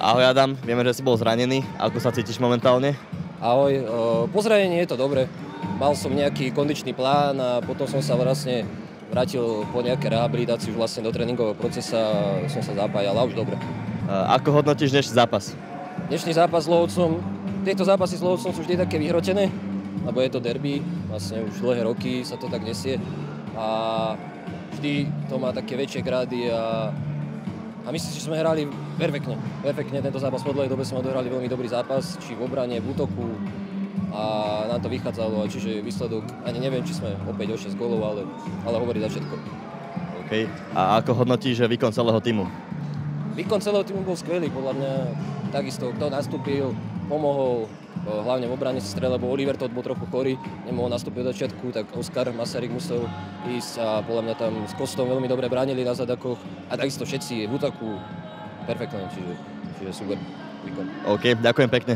Ahoj Adam, vieme, že si bol zranený. Ako sa cítiš momentálne? Ahoj, po zranení je to dobre. Mal som nejaký kondičný plán a potom som sa vlastne vrátil po nejaké rehabilitácii už vlastne do tréningového procesa a som sa zapájal a už dobre. Ako hodnotíš dnešný zápas? Dnešný zápas s Lovcom, tieto zápasy s Lovcom sú vždy také vyhrotené, lebo je to derby, vlastne už dlhé roky sa to tak nesie a vždy to má také väčšie grády a myslím si, že sme hrali perfektne tento zápas. Po dlhej dobe sme odohrali veľmi dobrý zápas, či v obrane, v útoku a nám to vychádzalo, čiže výsledok, ani neviem, či sme opäť o 6 gólov, ale hovorí za všetko. OK. A ako hodnotíš výkon celého týmu? Výkon celého týmu bol skvelý, podľa mňa takisto, kto nastúpil, pomohol, hlavne v obrane strele, lebo Oliver Todt bol trochu chorý, nemohol nastúpiť od začiatku, tak Oskar Masaryk musel ísť a podľa mňa tam s Kostom veľmi dobre bránili na zadakoch a takisto všetci v útoku perfektne, čiže super výkon. OK, ďakujem pekne.